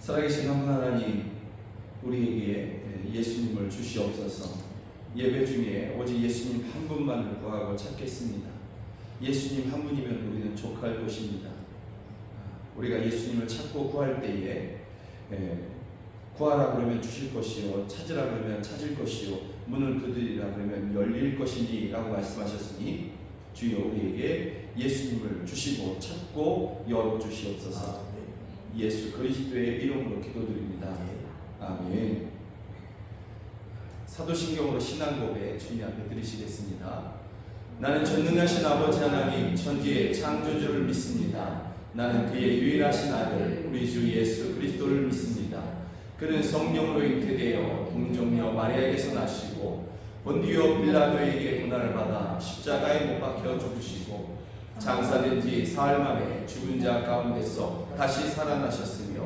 살아계신 하나님, 우리에게 예수님을 주시옵소서. 예배 중에 오직 예수님 한 분만을 구하고 찾겠습니다. 예수님 한 분이면 우리는 족할 것입니다. 우리가 예수님을 찾고 구할 때에 구하라 그러면 주실 것이요, 찾으라 그러면 찾을 것이요, 문을 두드리라 그러면 열릴 것이니 라고 말씀하셨으니 주여 우리에게 예수님을 주시고 찾고 열어주시옵소서. 예수 그리스도의 이름으로 기도드립니다. 아멘. 사도신경으로 신앙고백 주님 앞에 드리시겠습니다. 나는 전능하신 아버지 하나님 천지의 창조주를 믿습니다. 나는 그의 유일하신 아들 우리 주 예수 그리스도를 믿습니다. 그는 성령으로 잉태되어 동정녀 마리아에게서 나시고 본디오 빌라도에게 고난을 받아 십자가에 못 박혀 죽으시고 장사된 지 사흘 만에 죽은 자 가운데서 다시 살아나셨으며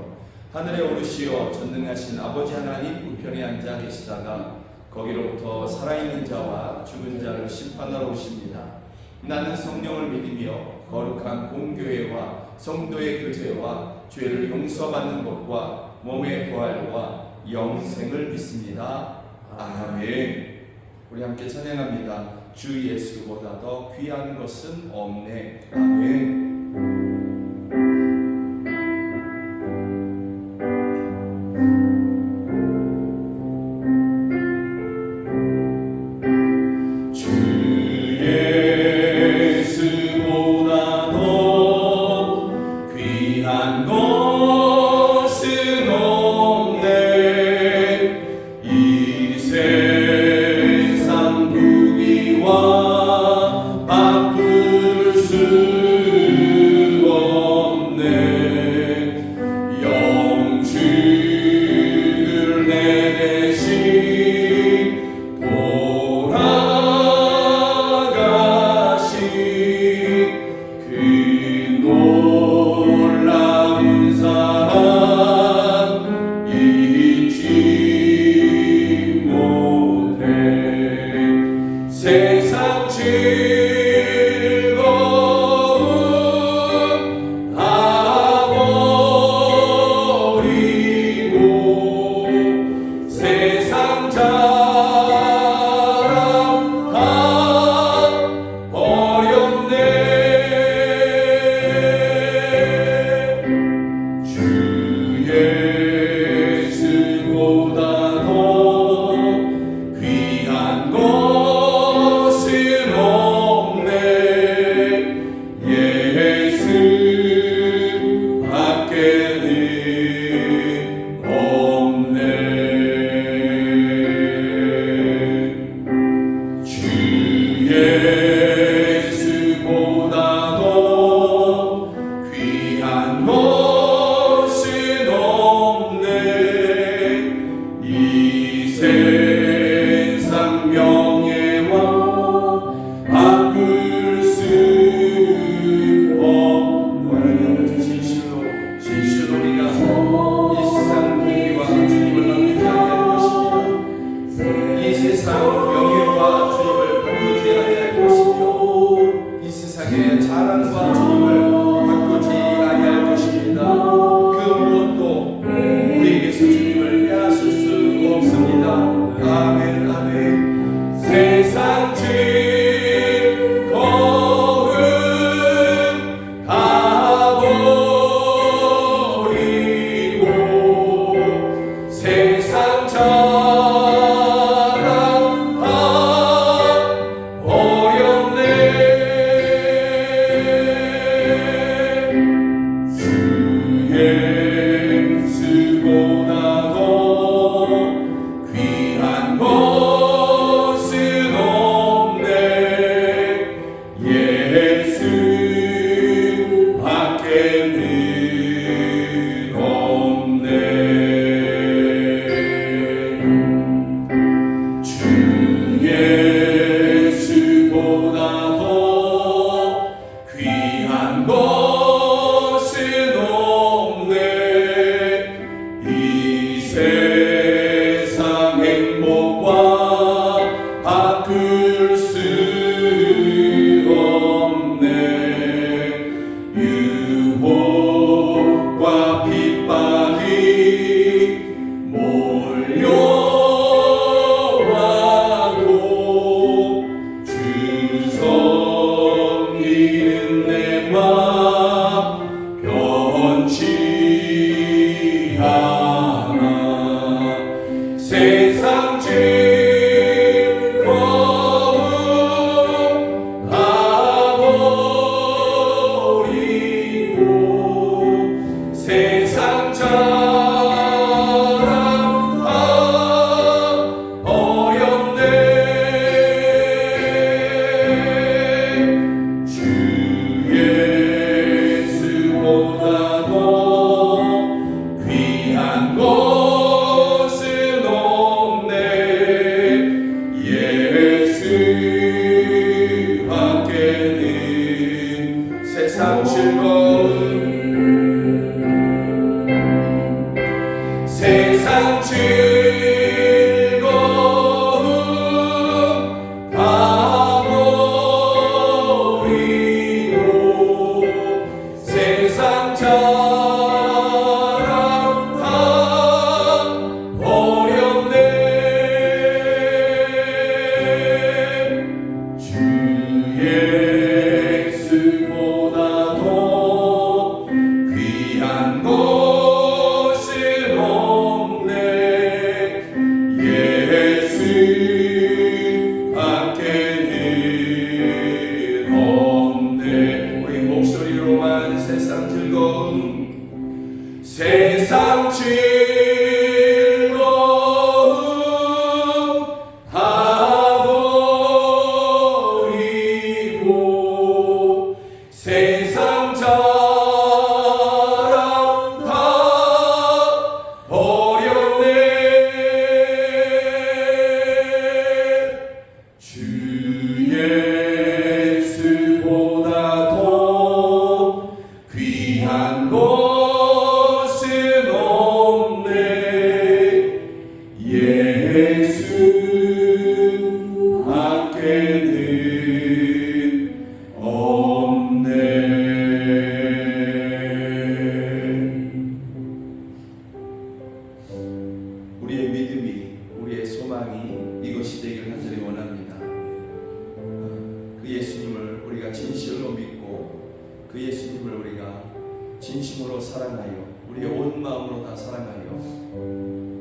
하늘에 오르시어 전능하신 아버지 하나님 우편에 앉아 계시다가 거기로부터 살아있는 자와 죽은 자를 심판하러 오십니다. 나는 성령을 믿으며 거룩한 공교회와 성도의 교제와 죄를 용서받는 것과 몸의 부활과 영생을 믿습니다. 아멘. 우리 함께 찬양합니다. 주 예수보다 더 귀한 것은 없네. 아멘. 귀한 것은 섬기는 내 맘 변치 않아. 세상 즐거움 다 버리고 세상 자랑 다 어렵네. 주 예수보다 더 귀한 것은 없네. 예수 밖에는 세상 즐거움 세상 즐거움 다 버리고 세상 자랑 다 어렵네. 주 예수보다 더 귀한 것은 없네. 예수 밖에는 없네. 우리 목소리로만 세상 즐거움 세상 즐거움 다 버리고 세상 자랑 다 버렸네. 주 예수보다 더 귀한 것은 없네. 예수 밖에는 없네. 우리의 믿음이, 우리의 소망이 이것이 되기를 간절히 원합니다. 그 예수님을 우리가 진실로 믿고 그 예수님을 우리가 진심으로 사랑하여 우리의 온 마음으로 다 사랑하여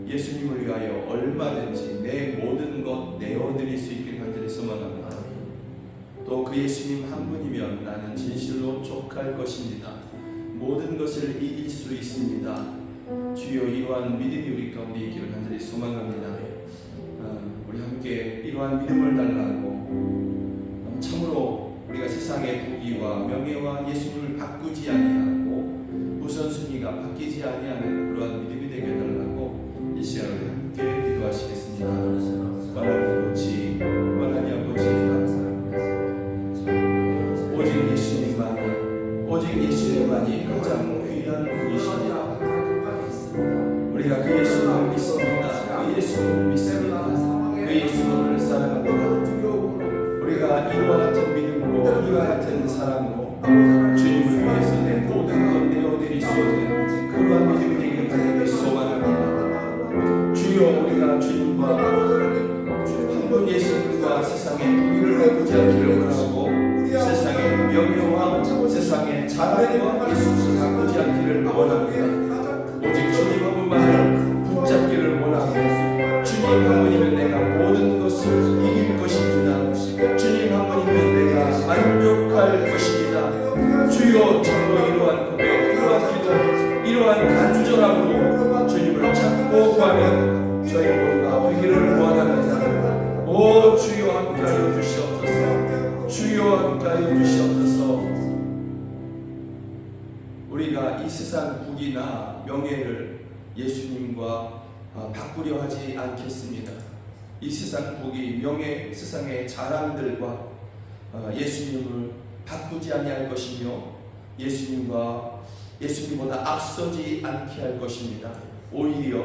예수님을 위하여 얼마든지 내 모든 것 내어드릴 수 있기를 간절히 소망합니다. 또 그 예수님 한 분이면 나는 진실로 족할 것입니다. 모든 것을 이길 수 있습니다. 주여 이러한 믿음이 우리 가운데 있기를 간절히 소망합니다. 우리 함께 이러한 믿음을 달라고 참으로 우리가 세상의 부귀와 명예와 예수님을 바꾸지 아니하고 우선순위가 바뀌지 아니하는 그러한 믿음이 되게 해달라고 이 시간을 함께 기도하시겠습니다. 하나님 아버지, 하나님 아버지, 오직 예수님만이, 오직 예수님만이 가장 귀한 분이십니다. 우리가 그 예수님을 믿습니다. 그 예수님을 믿습니다. 그 예수님을 사랑합니다. 우리가 이와 같은 믿음으로, 이와 같은 사랑으로 주님을 위해서 내 모든 것 내어드릴 수 있는 그러한 믿음이 되기를 간절히 소망합니다. 주여 우리가 주님과 한 분 예수님과 세상의 부귀를 바꾸지 않기를 원하고 세상의 명예와 세상의 자랑과 예수님을 바꾸지 않기를 원합니다. 오직 주님 한 분만을 붙잡기를 원하고 주님 한 분이면 내가 모든 것을 이길 것입니다. 주님 한 분이면 내가 만족할 것입니다. 주여 정로 이러한 고백, 이러한 기도, 이러한 간절함으로 주님을 찾고 구하는 저희 모두가 되기를 원합니다. 오 주여 함께하여 주시옵소서. 주여 함께하여 주시옵소서. 우리가 이 세상 부귀나 명예를 예수님과 바꾸려 하지 않겠습니다. 이 세상 부귀, 명예, 세상의 자랑들과 예수님을 바꾸지 아니할 것이며 예수님보다 앞서지 않게 할 것입니다. 오히려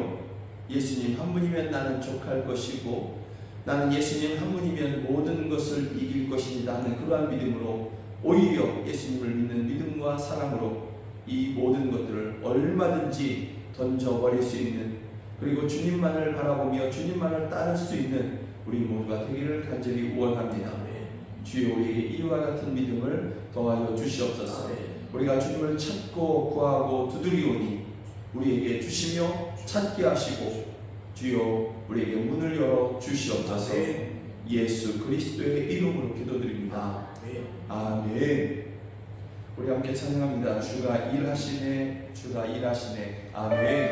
예수님 한 분이면 나는 족할 것이고 나는 예수님 한 분이면 모든 것을 이길 것입니다 하는 그러한 믿음으로 오히려 예수님을 믿는 믿음과 사랑으로 이 모든 것들을 얼마든지 던져버릴 수 있는, 그리고 주님만을 바라보며 주님만을 따를 수 있는 우리 모두가 되기를 간절히 원합니다. 주여 우리에게 이와 같은 믿음을 더하여 주시옵소서. 우리가 주님을 찾고 구하고 두드리오니 우리에게 주시며 찾게 하시고 주여 우리에게 문을 열어 주시옵소서. 예수 그리스도의 이름으로 기도드립니다. 아멘. 우리 함께 찬양합니다. 주가 일하시네, 주가 일하시네. 아멘.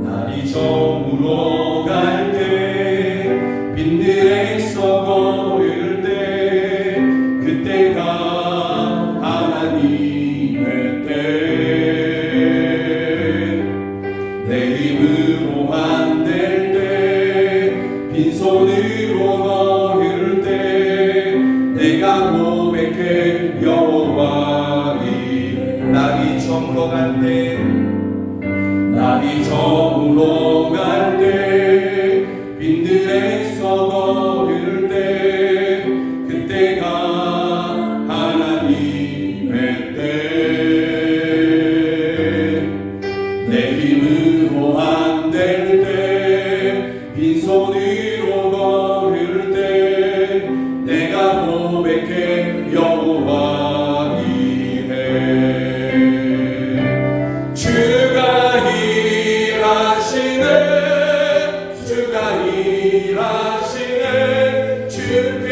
날이 저물어 갈 때, 빈들에서 걸을 때, 그때가 하나님의 때. 내 힘으로 안 될 때, 빈손으로 걸을 때, 내가 고백해 여호와니. 날이 저물어 갈 때, 날이 저물어 갈 때, 빈들에서 걸을 때, 그때가 하나님의 때. 내 힘으로 안 될 때, 빈손으로 걸을 때, 내가 고백해 여호와 이래. 주가 일하시네, 주가 일하시네. 주께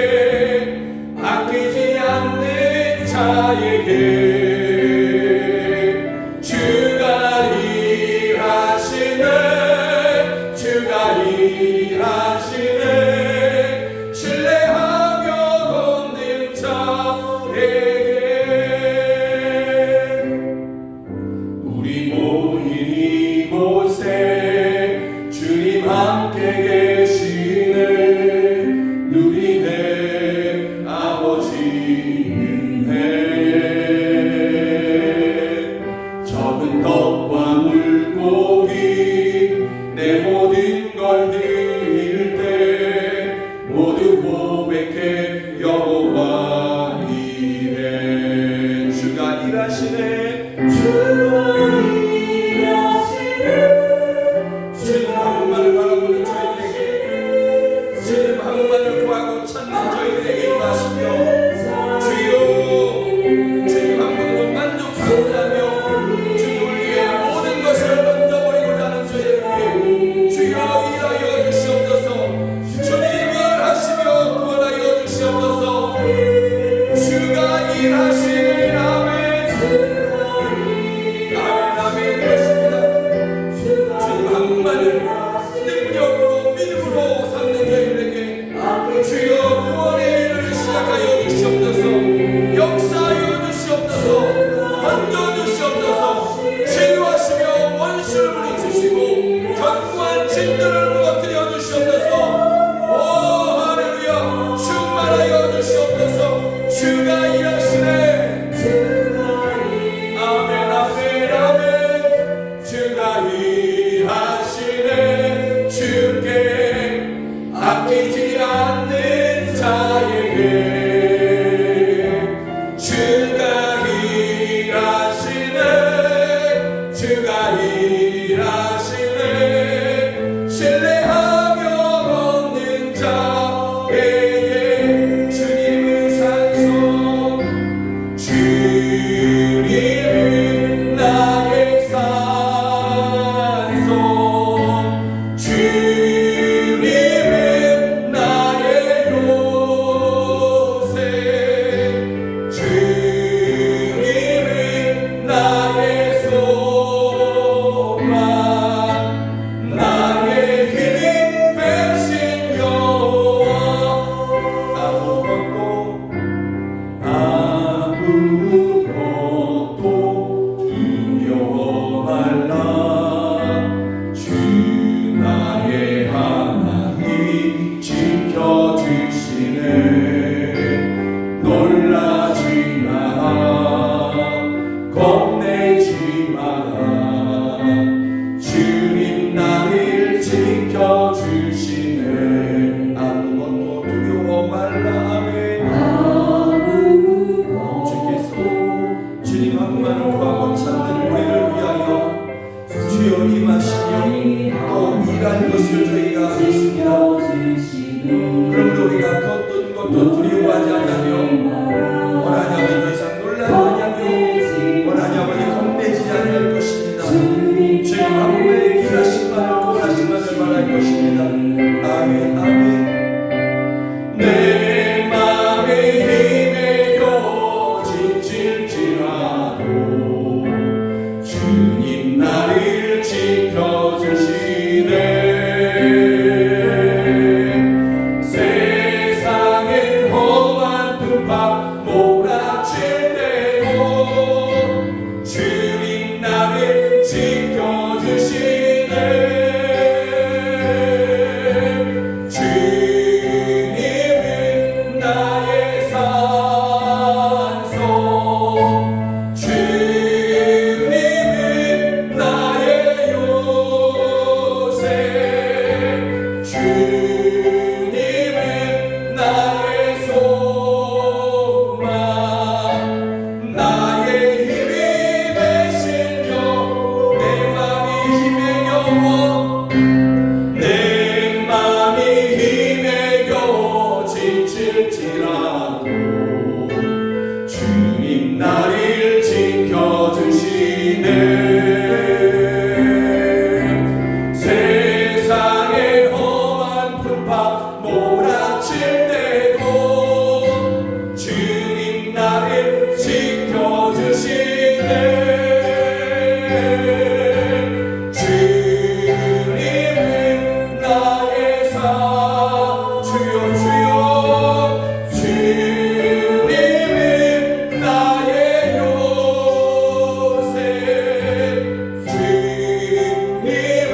아끼지 않는 자에게 주가 일하시네, 주가 일하시네. 신뢰하며 걷는 자에게. 우리 모인 이곳에 주님 함께 계시네. 누리네 아버지 은혜. 적은 떡과 물고기 내 모든 걸 드릴 때, 모두 고백해 여호와 이래. 주가 일하시네, 주가 일하시네. 주님 한분만을 바라보는 저희들에게, 주님 한분만을 구하고 찾는 저희들에게 임하시며, 주여 주님 한 분으로 만족하고자 하며 주님을 위해 모든 것을 던져버리고자 하는 저희들에게 주여 일하여 것을 저희가 믿습니다. 그러므로 우리가 그 어떤 것도 두려워하지 않으며 원하냐 아버지 더 이상 놀라지 않으며 원하냐 아버지 겁내지 않을 것입니다. 주님 한 분의 일하심만을 원하심만을 말할 것입니다. 아멘 아멘. 내 맘의 힘에 겨워 지칠지라도 주님 나를 지켜주시네. 세상의 험한 핍박 몰아칠 때도 주님 나를 지켜주시네. 주님은 나의 산소, 주님은 나의 요새, 주님은 나의 소망, 나의 힘이 되시며 내 맘이 힘에 겨워 내 맘이 힘에 겨워 지칠지라도 주님 나를 지켜주시네. 세상의 험한 핍박 몰아칠 때도 주님 나를 지켜주시네. 주님은 나의 산, 주여 주여. 주님은 나의 요새, 주님은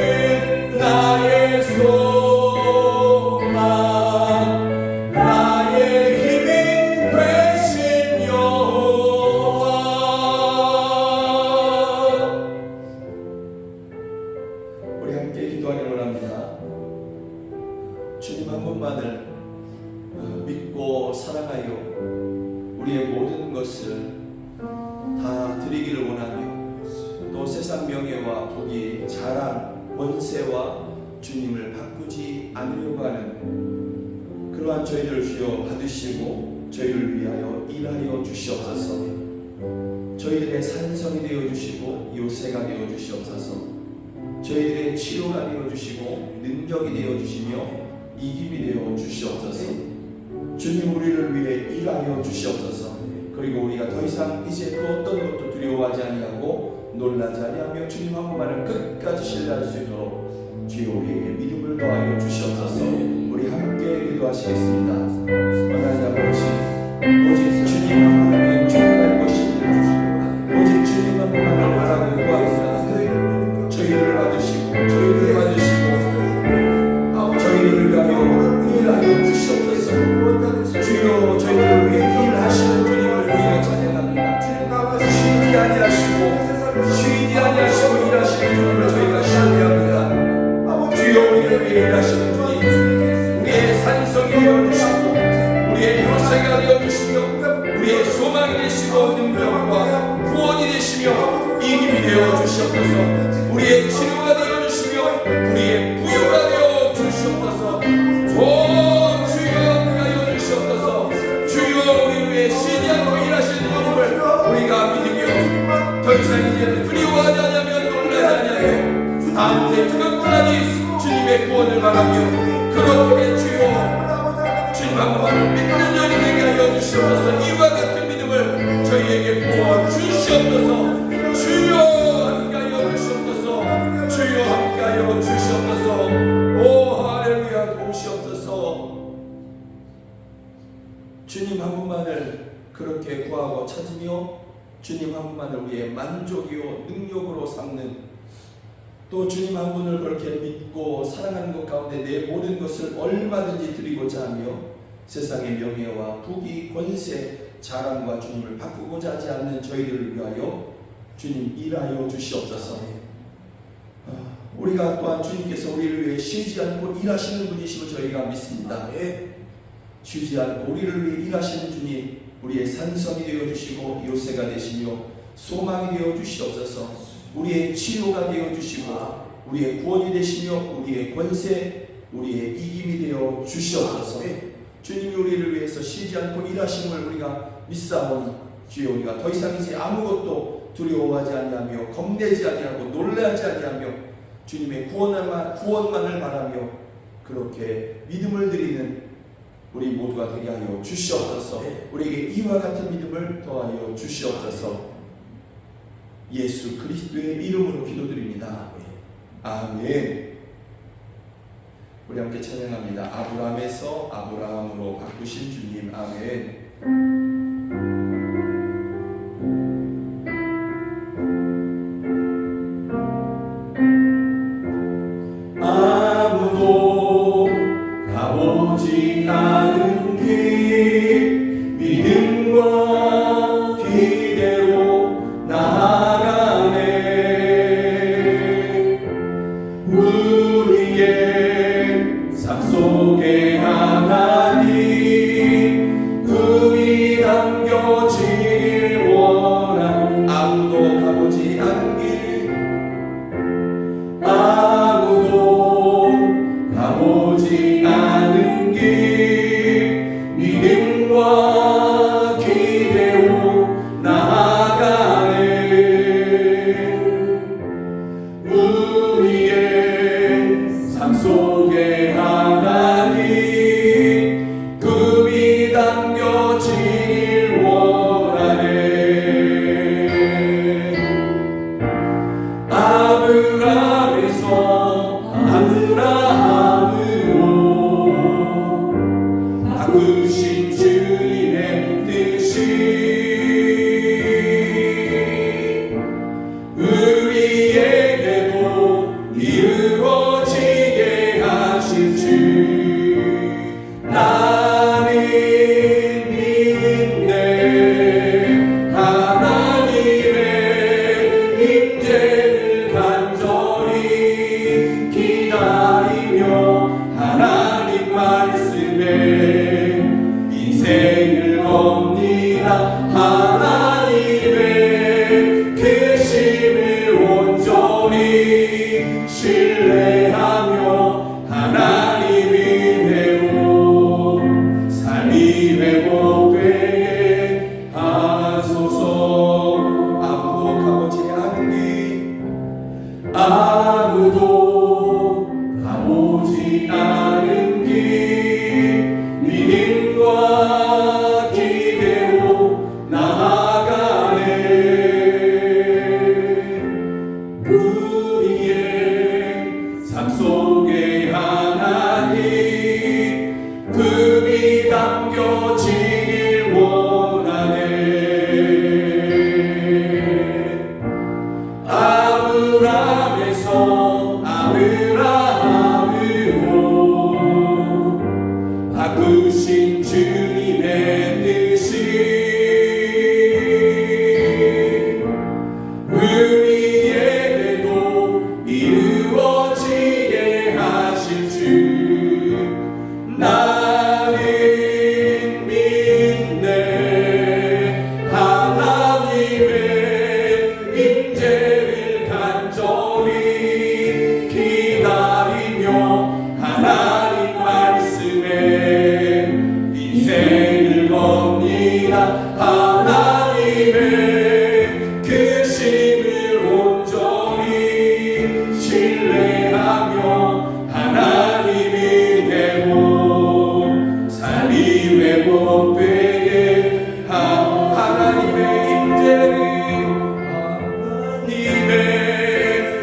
나의 소망, 나의 힘이 되신 여호와. 우리 함께 기도하기를 원합니다. 주님 한 분만을 믿고 사랑하여 우리의 모든 것을 다 드리기를 원하며 또 세상 명예와 부귀, 자랑, 권세와 주님을 바꾸지 않으려고 하는 그러한 저희를 주여 받으시고 저희를 위하여 일하여 주시옵소서. 저희들의 산성이 되어 주시고 요새가 되어 주시옵소서. 저희들의 치료가 되어 주시고 능력이 되어 주시며 이김이 되어 주시옵소서. 주님 우리를 위해 일하여 주시옵소서. 그리고 우리가 더 이상 이제 그 어떤 것도 두려워하지 아니하고 놀라지 아니하며 주님 한 분만을 끝까지 신뢰할 수 있도록 주여 우리에게 믿음을 더하여 주시옵소서. 우리 함께 기도하시겠습니다. 하나님 아버지, 오직 주님 한 분을 존귀할 것이니 오직 주님 한 분만을 바라고 구하옵소서. 저희를 받으시고 저희를 받으시고 저희를 위하여 일하여 주시옵소서. 주여 저희를 위해 일하시는 주님을 우리가 찬양합니다. 쉬지 아니하시고 일하시는 주님을 저희가 신뢰합니다. 주여 우리를 위해 일하시는 주님, 우리의 산성이 되어주시고 우리의 요새가 되어주시며 우리의 소망이 되시고 능력과 구원이 되시며 이김이 되어주시옵소서. 우리의 치료가 되어주시며 우리의 부유가 되어주시옵소서. 오 주여 하여 주시옵소서. 주여 우리 위해 쉬지 않고 일하시는 주님을 우리가 믿으며 더 이상 이제는 두려워하지 않으면 놀라지 않으며 다음 때 그것보다니 주님의 구원을 바라며 그렇게 주여 주님 한 분만을 믿는 자리 되게 하여 주시옵소서. 이와 같은 믿음을 저희에게 부어 주시옵소서. 주여 함께하여 주시옵소서. 주여 함께하여 주시옵소서. 오 할렐루야 도우시옵소서. 주님 한 분만을 그렇게 구하고 찾으며 주님 한 분만을 우리의 만족이요 능력으로 삼는 또 주님 한 분을 그렇게 믿고 사랑하는 것 가운데 내 모든 것을 얼마든지 드리고자 하며 세상의 명예와 부귀, 권세, 자랑과 주님을 바꾸고자 하지 않는 저희들을 위하여 주님 일하여 주시옵소서. 우리가 또한 주님께서 우리를 위해 쉬지 않고 일하시는 분이심을 저희가 믿습니다. 쉬지 않고 우리를 위해 일하시는 주님, 우리의 산성이 되어주시고 요새가 되시며 소망이 되어주시옵소서. 우리의 치료가 되어주시고 우리의 구원이 되시며 우리의 권세, 우리의 이김이 되어 주시옵소서. 주님이 우리를 위해서 쉬지 않고 일하심을 우리가 믿사오니 주여 우리가 더 이상 이제 아무것도 두려워하지 아니하며 겁내지 아니하고 놀라지 아니하며 주님의 구원만을 바라며 그렇게 믿음을 드리는 우리 모두가 되게 하여 주시옵소서. 우리에게 이와 같은 믿음을 더하여 주시옵소서. 예수 그리스도의 이름으로 기도드립니다. 아멘. 우리 함께 찬양합니다. 아브라함에서 아브라함으로 바꾸신 주님. 아멘. 아무도 가보지 않은 길 믿음과 기대로 나아가네. 우리의 삶 속에 하나님 꿈이 담겨지길 원한 아무도 가보지 않은 길 아무도 가보지 않은 길 믿음과 기대로 나아가네. 우리의 삶 속에 하나님 꿈이 담겨지길 원하네. 아브라함에서 아브라함으로 바꾸신 주님의 뜻이 우리에게도 이루어지게 하실 줄 나는 믿네. 하나님의 임재를 간절히 기다리며 하나님 말씀에 인생을 겁니다. 하나님의 크심을 온전히 신뢰하며 하나님 은혜로 삶이 회복되게 하소서. 아무도 가보지 않은 길 아무도 가보지 않은 길 믿음과 기대로 나아가네. 우리의 삶 속에 하나님 꿈이 담겨지길 원하네. 아브라함에서 아브라함으로 바꾸신 주님의 뜻이 우리에게도 이루어지게 하실 줄 나는 믿네. 하나님의 임재를 간절히 기다리며 하나님 말씀에 인생을 겁니다. 하나님의 크심을 온전히 신뢰하며 하나님 은혜로 삶이 회복되게 하나님의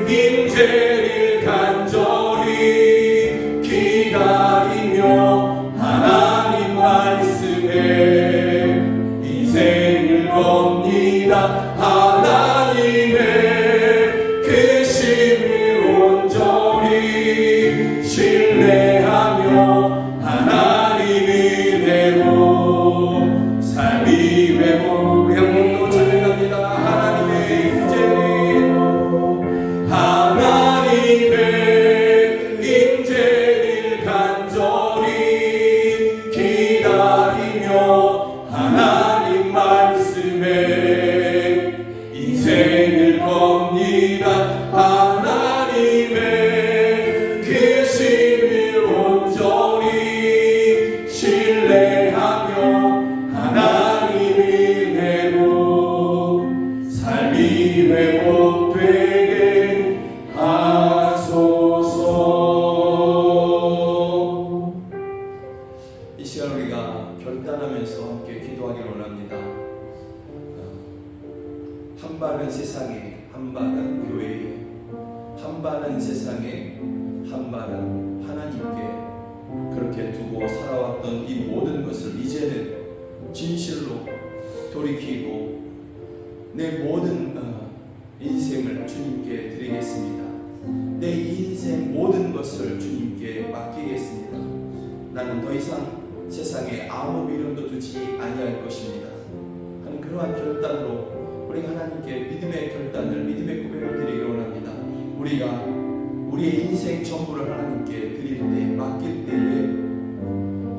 임재를 간절히 기다리며 하나님 말씀에 인생을 겁니다. 하나님의 크심을 온전히 신뢰하며 하나님 은혜로 삶이 회복로 찬양합니다. 하나님의 임재를 간절히 기다리며 하나님 말씀에 인생을 겁니다. 하나님의 시간 우리가 결단하면서 함께 기도하기를 원합니다. 한 발은 세상에, 한 발은 교회에, 한 발은 세상에, 한 발은 하나님께 그렇게 두고 살아왔던 이 모든 것을 이제는 진실로 돌이키고 내 모든 인생을 주님께 드리겠습니다. 내 인생 모든 것을 주님께 맡기겠습니다. 나는 더 이상 세상에 아무 미련도 두지 아니할 것입니다 하는 그러한 결단으로 우리 하나님께 믿음의 결단을, 믿음의 고백을 드리기 원합니다. 우리가 우리의 인생 전부를 하나님께 드릴 때, 맡길 때에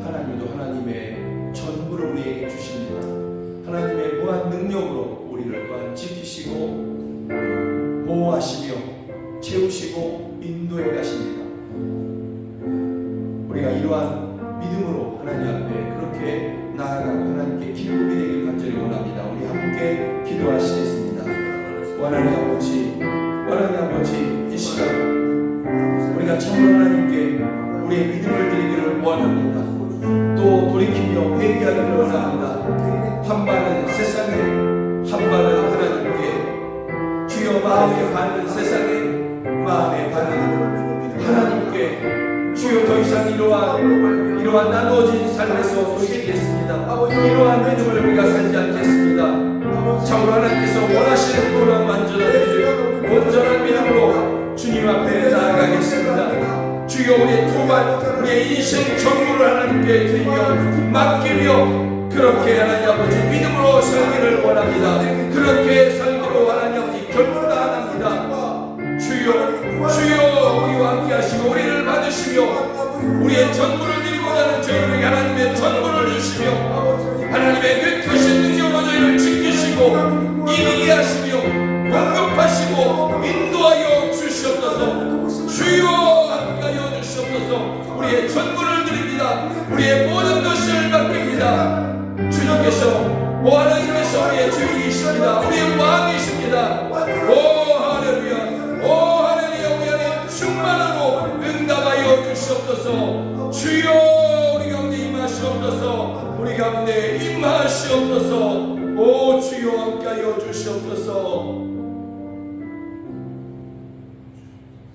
하나님도 하나님의 전부를 우리에게 주십니다. 하나님의 무한 능력으로 우리를 또한 지키시고 보호하시며 채우시고 인도해 가십니다. 우리가 이러한 믿음으로 하나님 앞에 그렇게 나아가고 하나님께 기쁨이 되길 간절히 원합니다. 우리 함께 기도하시겠습니다. 하나님 아버지, 하나님 아버지, 이 시간 우리가 참으로 하나님께 우리의 믿음을 드리기를 원합니다. 또 돌이키며 회개하기를 원합니다. 한 발은 세상에, 한 발은 하나님께, 주여 마음의 반은 세상에, 마음의 반은 하나님께. 주여 더 이상 이러한 나누어진 삶에서 돌이키겠습니다. 이러한 믿음을 우리가 살지 않겠습니다. 참으로 하나님께서 원하시는 그런 온전한 믿음으로 주님 앞에 나아가겠습니다. 주여 우리의 두 발, 우리의 인생 전부를 하나님께 드리며 맡기며 그렇게 하나님 아버지 믿음으로 살기를 원합니다. 그렇게 살기로 하나님 아버지 결단합니다. 주여 우리와 함께 하시고 우리를 받으시며 우리의 전부를 드리고 나는 저희에게 하나님의 전부를 주시며 하나님의 그 크신 능력으로 저희를 지키시고 이기게 하시며 공급하시고 인도하여 주시옵소서. 주여 함께하여 주시옵소서. 우리의 전부를 드립니다. 우리의 모든 것을 맡깁니다. 주님께서 하나님께서 우리의 주인이십니다. 우리의 왕이십니다. 오 할렐루야, 오 할렐루야. 우리 안에 충만하고 응답하여 주시옵소서. 주여 우리 가운데 임하시옵소서. 우리 가운데 임하시옵소서. 오 주여 함께하여 주시옵소서.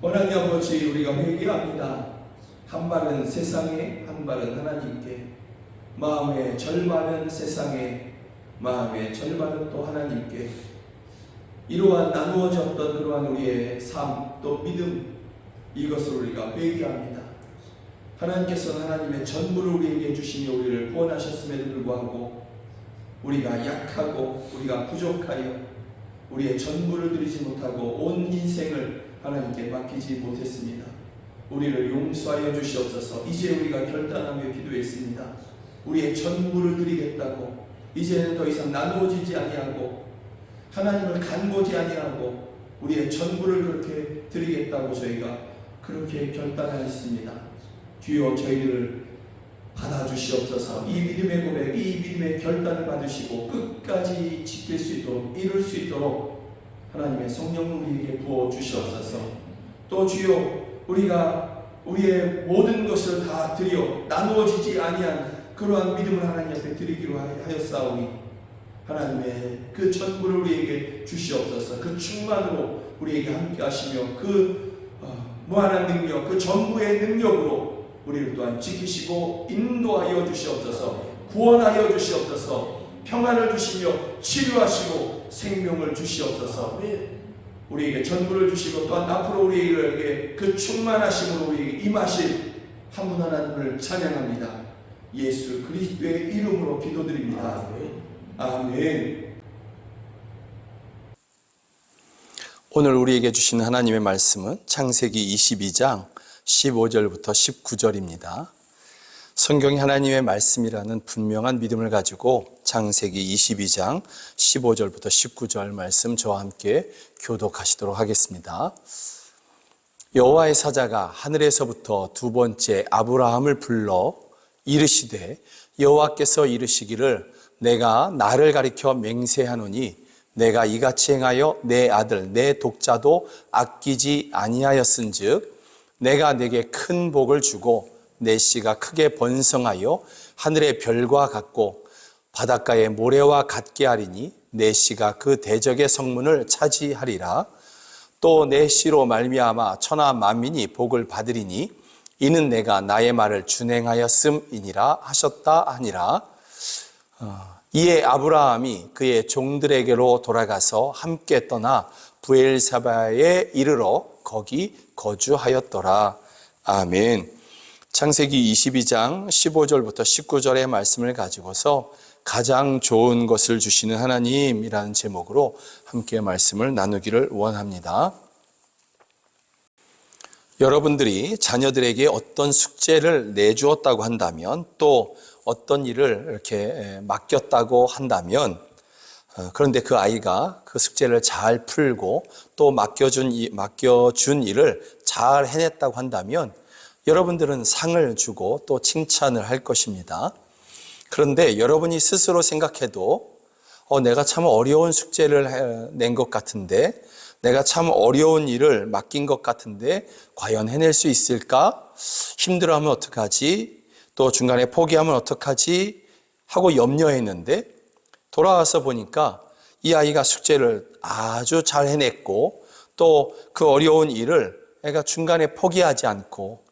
하나님 아버지, 우리가 회개합니다. 한 발은 세상에, 한 발은 하나님께. 마음의 절반은 세상에, 마음의 절반은 또 하나님께. 이러한 나누어졌던 그러한 우리의 삶, 또 믿음, 이것을 우리가 회개합니다. 하나님께서는 하나님의 전부를 우리에게 주시며 우리를 구원하셨음에도 불구하고 우리가 약하고 우리가 부족하여 우리의 전부를 드리지 못하고 온 인생을 하나님께 맡기지 못했습니다. 우리를 용서하여 주시옵소서. 이제 우리가 결단하며 기도했습니다. 우리의 전부를 드리겠다고, 이제는 더 이상 나누어지지 아니하고 하나님을 간보지 아니하고 우리의 전부를 그렇게 드리겠다고 저희가 그렇게 결단하였습니다. 주여 저희를 받아주시옵소서. 이 믿음의 고백, 이 믿음의 결단을 받으시고 끝까지 지킬 수 있도록, 이룰 수 있도록 하나님의 성령을 우리에게 부어주시옵소서. 또 주여 우리가 우리의 모든 것을 다 드려 나누어지지 아니한 그러한 믿음을 하나님 앞에 드리기로 하였사오니 하나님의 그 전부를 우리에게 주시옵소서. 그 충만으로 우리에게 함께 하시며 그 무한한 능력, 그 전부의 능력으로 우리를 또한 지키시고 인도하여 주시옵소서. 구원하여 주시옵소서. 평안을 주시며 치료하시고 생명을 주시옵소서. 우리에게 전부를 주시고 또한 앞으로 우리에게 그 충만하심으로 우리에게 임하실 한 분 하나님을 찬양합니다. 예수 그리스도의 이름으로 기도드립니다. 아멘. 오늘 우리에게 주신 하나님의 말씀은 창세기 22장 15절부터 19절입니다. 성경이 하나님의 말씀이라는 분명한 믿음을 가지고 창세기 22장 15절부터 19절 말씀 저와 함께 교독하시도록 하겠습니다. 여호와의 사자가 하늘에서부터 두 번째 아브라함을 불러 이르시되 여호와께서 이르시기를 내가 나를 가리켜 맹세하노니 내가 이같이 행하여 내 아들 내 독자도 아끼지 아니하였은즉 내가 내게 큰 복을 주고 내 씨가 크게 번성하여 하늘의 별과 같고 바닷가의 모래와 같게 하리니 내 씨가 그 대적의 성문을 차지하리라. 또 내 씨로 말미암아 천하 만민이 복을 받으리니 이는 내가 나의 말을 준행하였음이니라 하셨다 하니라. 이에 아브라함이 그의 종들에게로 돌아가서 함께 떠나 브엘사바에 이르러 거기 거주하였더라. 아멘. 창세기 22장 15절부터 19절의 말씀을 가지고서 가장 좋은 것을 주시는 하나님이라는 제목으로 함께 말씀을 나누기를 원합니다. 여러분들이 자녀들에게 어떤 숙제를 내주었다고 한다면, 또 어떤 일을 이렇게 맡겼다고 한다면, 그런데 그 아이가 그 숙제를 잘 풀고 또 맡겨준 일을 잘 해냈다고 한다면 여러분들은 상을 주고 또 칭찬을 할 것입니다. 그런데 여러분이 스스로 생각해도 내가 참 어려운 숙제를 낸 것 같은데, 내가 참 어려운 일을 맡긴 것 같은데 과연 해낼 수 있을까? 힘들어하면 어떡하지? 또 중간에 포기하면 어떡하지? 하고 염려했는데 돌아와서 보니까 이 아이가 숙제를 아주 잘 해냈고 또 그 어려운 일을 애가 중간에 포기하지 않고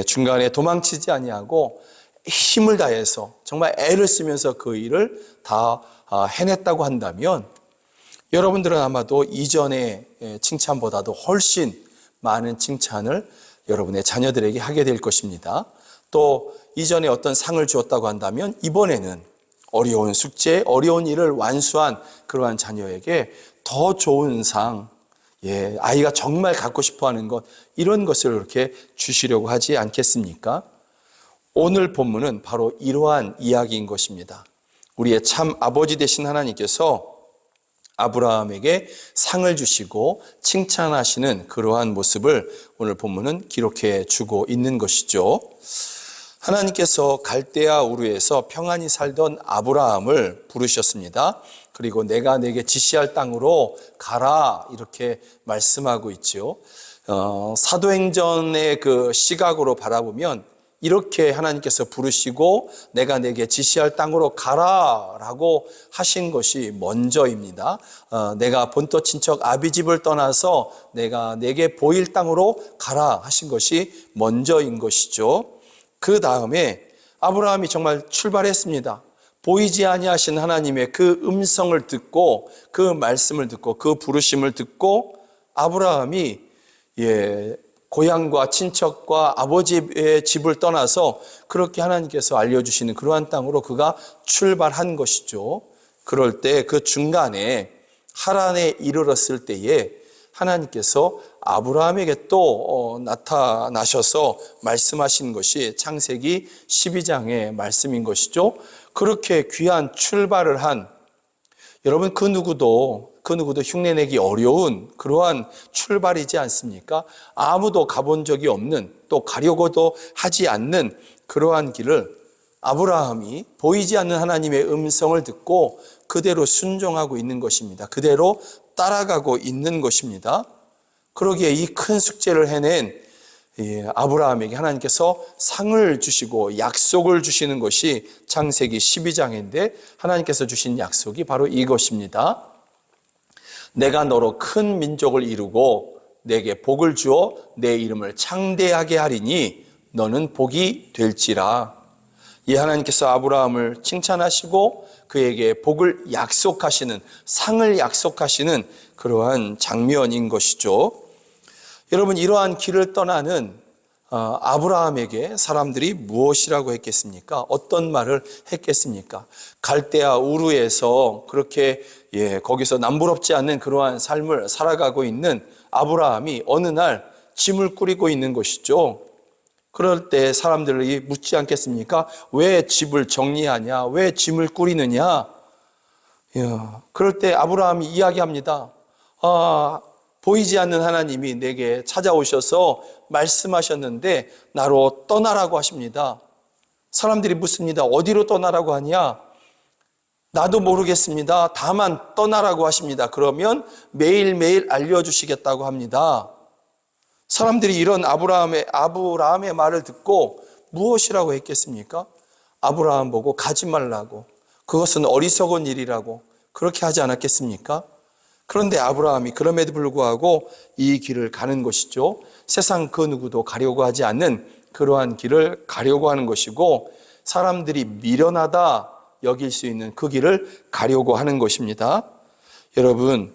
중간에 도망치지 아니하고 힘을 다해서 정말 애를 쓰면서 그 일을 다 해냈다고 한다면 여러분들은 아마도 이전의 칭찬보다도 훨씬 많은 칭찬을 여러분의 자녀들에게 하게 될 것입니다. 또 이전에 어떤 상을 주었다고 한다면 이번에는 어려운 숙제, 어려운 일을 완수한 그러한 자녀에게 더 좋은 상, 아이가 정말 갖고 싶어하는 것, 이런 것을 이렇게 주시려고 하지 않겠습니까? 오늘 본문은 바로 이러한 이야기인 것입니다. 우리의 참 아버지 되신 하나님께서 아브라함에게 상을 주시고 칭찬하시는 그러한 모습을 오늘 본문은 기록해 주고 있는 것이죠. 하나님께서 갈대아 우르에서 평안히 살던 아브라함을 부르셨습니다. 그리고 내가 내게 지시할 땅으로 가라, 이렇게 말씀하고 있죠. 사도행전의 그 시각으로 바라보면 이렇게 하나님께서 부르시고 내가 내게 지시할 땅으로 가라라고 하신 것이 먼저입니다. 내가 본토 친척 아비집을 떠나서 내가 내게 보일 땅으로 가라 하신 것이 먼저인 것이죠. 그 다음에 아브라함이 정말 출발했습니다. 보이지 아니하신 하나님의 그 음성을 듣고 그 말씀을 듣고 그 부르심을 듣고 아브라함이 고향과 친척과 아버지의 집을 떠나서 그렇게 하나님께서 알려주시는 그러한 땅으로 그가 출발한 것이죠. 그럴 때 그 중간에 하란에 이르렀을 때에 하나님께서 아브라함에게 또 나타나셔서 말씀하신 것이 창세기 12장의 말씀인 것이죠. 그렇게 귀한 출발을 한, 여러분 그 누구도 흉내내기 어려운 그러한 출발이지 않습니까? 아무도 가본 적이 없는, 또 가려고도 하지 않는 그러한 길을 아브라함이 보이지 않는 하나님의 음성을 듣고 그대로 순종하고 있는 것입니다. 그대로 따라가고 있는 것입니다. 그러기에 이 큰 숙제를 해낸 아브라함에게 하나님께서 상을 주시고 약속을 주시는 것이 창세기 12장인데 하나님께서 주신 약속이 바로 이것입니다. 내가 너로 큰 민족을 이루고 내게 복을 주어 내 이름을 창대하게 하리니 너는 복이 될지라. 이 하나님께서 아브라함을 칭찬하시고 그에게 복을 약속하시는, 상을 약속하시는 그러한 장면인 것이죠. 여러분, 이러한 길을 떠나는 아브라함에게 사람들이 무엇이라고 했겠습니까? 어떤 말을 했겠습니까? 갈대아 우르에서 그렇게 거기서 남부럽지 않는 그러한 삶을 살아가고 있는 아브라함이 어느 날 짐을 꾸리고 있는 것이죠. 그럴 때 사람들이 묻지 않겠습니까? 왜 집을 정리하냐? 왜 짐을 꾸리느냐? 그럴 때 아브라함이 이야기합니다. 보이지 않는 하나님이 내게 찾아오셔서 말씀하셨는데 나로 떠나라고 하십니다. 사람들이 묻습니다. 어디로 떠나라고 하냐? 나도 모르겠습니다. 다만 떠나라고 하십니다. 그러면 매일매일 알려주시겠다고 합니다. 사람들이 이런 아브라함의 말을 듣고 무엇이라고 했겠습니까? 아브라함 보고 가지 말라고, 그것은 어리석은 일이라고 그렇게 하지 않았겠습니까? 그런데 아브라함이 그럼에도 불구하고 이 길을 가는 것이죠. 세상 그 누구도 가려고 하지 않는 그러한 길을 가려고 하는 것이고, 사람들이 미련하다 여길 수 있는 그 길을 가려고 하는 것입니다. 여러분,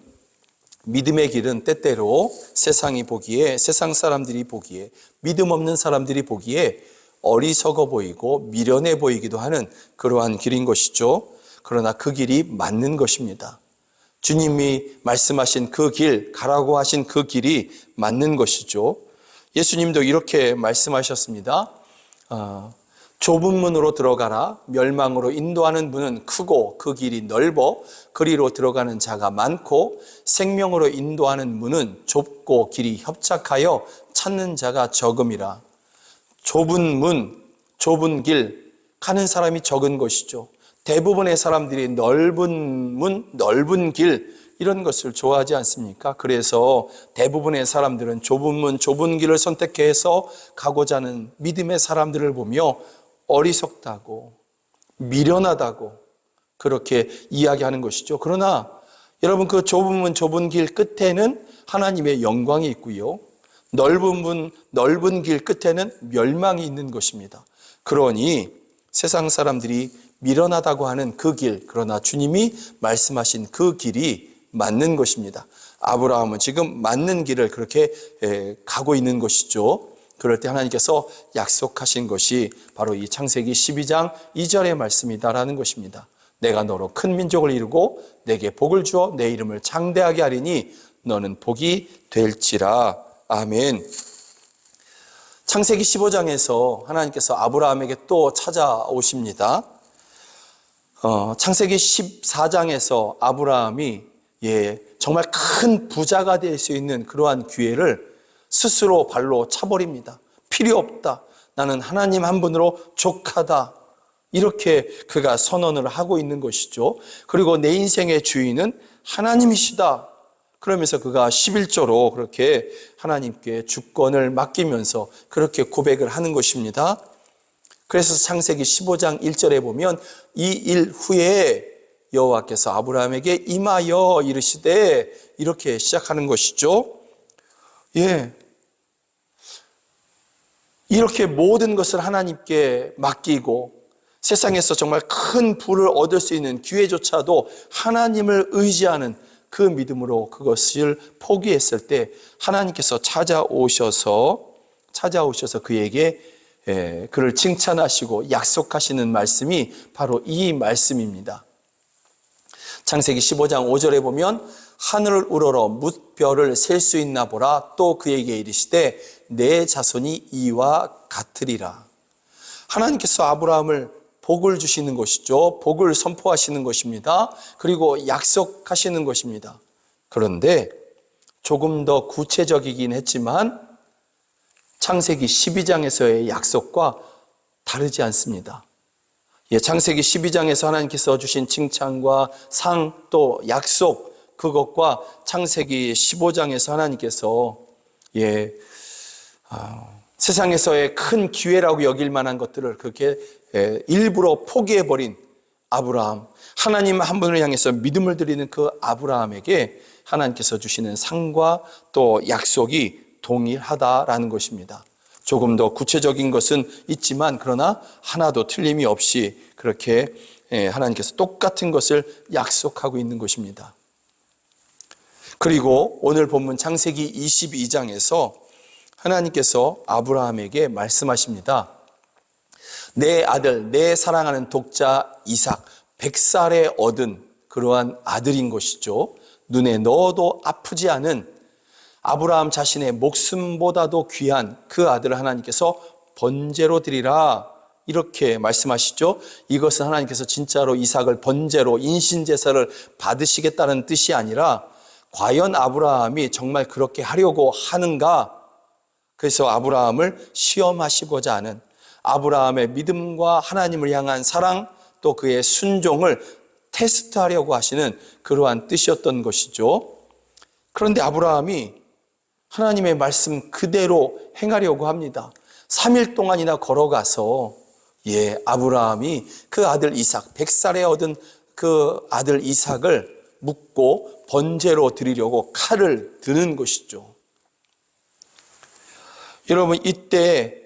믿음의 길은 때때로 세상이 보기에, 세상 사람들이 보기에, 믿음 없는 사람들이 보기에 어리석어 보이고 미련해 보이기도 하는 그러한 길인 것이죠. 그러나 그 길이 맞는 것입니다. 주님이 말씀하신 그 길, 가라고 하신 그 길이 맞는 것이죠. 예수님도 이렇게 말씀하셨습니다. 좁은 문으로 들어가라. 멸망으로 인도하는 문은 크고 그 길이 넓어 그리로 들어가는 자가 많고, 생명으로 인도하는 문은 좁고 길이 협착하여 찾는 자가 적음이라. 좁은 문, 좁은 길 가는 사람이 적은 것이죠. 대부분의 사람들이 넓은 문, 넓은 길 이런 것을 좋아하지 않습니까? 그래서 대부분의 사람들은 좁은 문, 좁은 길을 선택해서 가고자 하는 믿음의 사람들을 보며 어리석다고, 미련하다고 그렇게 이야기하는 것이죠. 그러나 여러분, 그 좁은 문, 좁은 길 끝에는 하나님의 영광이 있고요, 넓은 문, 넓은 길 끝에는 멸망이 있는 것입니다. 그러니 세상 사람들이 미련하다고 하는 그 길, 그러나 주님이 말씀하신 그 길이 맞는 것입니다. 아브라함은 지금 맞는 길을 그렇게 가고 있는 것이죠. 그럴 때 하나님께서 약속하신 것이 바로 이 창세기 12장 2절의 말씀이다라는 것입니다. 내가 너로 큰 민족을 이루고 내게 복을 주어 내 이름을 창대하게 하리니 너는 복이 될지라. 아멘. 창세기 15장에서 하나님께서 아브라함에게 또 찾아오십니다. 창세기 14장에서 아브라함이 정말 큰 부자가 될 수 있는 그러한 기회를 스스로 발로 차버립니다. 필요 없다. 나는 하나님 한 분으로 족하다. 이렇게 그가 선언을 하고 있는 것이죠. 그리고 내 인생의 주인은 하나님이시다. 그러면서 그가 11조로 그렇게 하나님께 주권을 맡기면서 그렇게 고백을 하는 것입니다. 그래서 창세기 15장 1절에 보면 이 일 후에 여호와께서 아브라함에게 임하여 이르시되, 이렇게 시작하는 것이죠. 이렇게 모든 것을 하나님께 맡기고 세상에서 정말 큰 부를 얻을 수 있는 기회조차도 하나님을 의지하는 그 믿음으로 그것을 포기했을 때 하나님께서 찾아오셔서 그에게 그를 칭찬하시고 약속하시는 말씀이 바로 이 말씀입니다. 창세기 15장 5절에 보면 하늘을 우러러 뭇별을 셀 수 있나 보라. 또 그에게 이르시되 내 자손이 이와 같으리라. 하나님께서 아브라함을 복을 주시는 것이죠. 복을 선포하시는 것입니다. 그리고 약속하시는 것입니다. 그런데 조금 더 구체적이긴 했지만 창세기 12장에서의 약속과 다르지 않습니다. 창세기 12장에서 하나님께서 주신 칭찬과 상, 또 약속, 그것과 창세기 15장에서 하나님께서 세상에서의 큰 기회라고 여길 만한 것들을 그렇게 일부러 포기해버린 아브라함, 하나님 한 분을 향해서 믿음을 드리는 그 아브라함에게 하나님께서 주시는 상과 또 약속이 동일하다라는 것입니다. 조금 더 구체적인 것은 있지만 그러나 하나도 틀림이 없이 그렇게 하나님께서 똑같은 것을 약속하고 있는 것입니다. 그리고 오늘 본문 창세기 22장에서 하나님께서 아브라함에게 말씀하십니다. 내 아들, 내 사랑하는 독자 이삭, 100살에 얻은 그러한 아들인 것이죠. 눈에 넣어도 아프지 않은 아브라함 자신의 목숨보다도 귀한 그 아들을 하나님께서 번제로 드리라, 이렇게 말씀하시죠. 이것은 하나님께서 진짜로 이삭을 번제로 인신제사를 받으시겠다는 뜻이 아니라 과연 아브라함이 정말 그렇게 하려고 하는가? 그래서 아브라함을 시험하시고자 하는, 아브라함의 믿음과 하나님을 향한 사랑, 또 그의 순종을 테스트하려고 하시는 그러한 뜻이었던 것이죠. 그런데 아브라함이 하나님의 말씀 그대로 행하려고 합니다. 3일 동안이나 걸어가서 아브라함이 그 아들 이삭, 100살에 얻은 그 아들 이삭을 묻고 번제로 드리려고 칼을 드는 것이죠. 여러분, 이때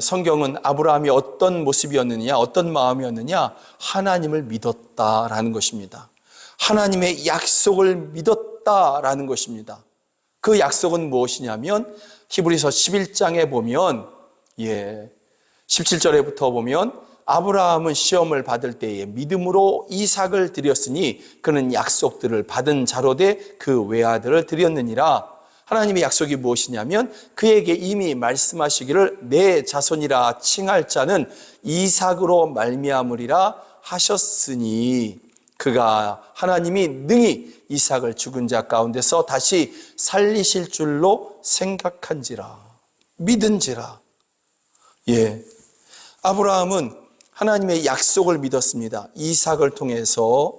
성경은 아브라함이 어떤 모습이었느냐, 어떤 마음이었느냐, 하나님을 믿었다라는 것입니다. 하나님의 약속을 믿었다라는 것입니다. 그 약속은 무엇이냐면 히브리서 11장에 보면 17절에부터 보면 아브라함은 시험을 받을 때에 믿음으로 이삭을 드렸으니 그는 약속들을 받은 자로 돼 그 외아들을 드렸느니라. 하나님의 약속이 무엇이냐면 그에게 이미 말씀하시기를 내 자손이라 칭할 자는 이삭으로 말미암으리라 하셨으니 그가 하나님이 능히 이삭을 죽은 자 가운데서 다시 살리실 줄로 생각한지라, 믿은지라. 아브라함은 하나님의 약속을 믿었습니다. 이삭을 통해서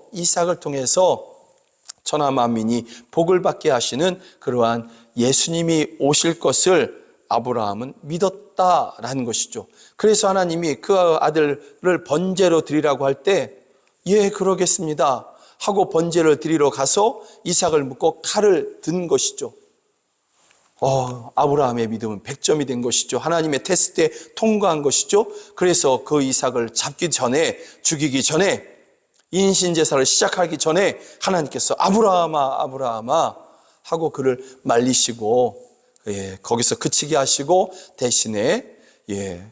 천하 만민이 복을 받게 하시는 그러한 예수님이 오실 것을 아브라함은 믿었다라는 것이죠. 그래서 하나님이 그 아들을 번제로 드리라고 할 때 그러겠습니다 하고 번제를 드리러 가서 이삭을 묻고 칼을 든 것이죠. 아브라함의 믿음은 100점이 된 것이죠. 하나님의 테스트에 통과한 것이죠. 그래서 그 이삭을 죽이기 전에 인신제사를 시작하기 전에 하나님께서 아브라함아 하고 그를 말리시고 거기서 그치게 하시고 대신에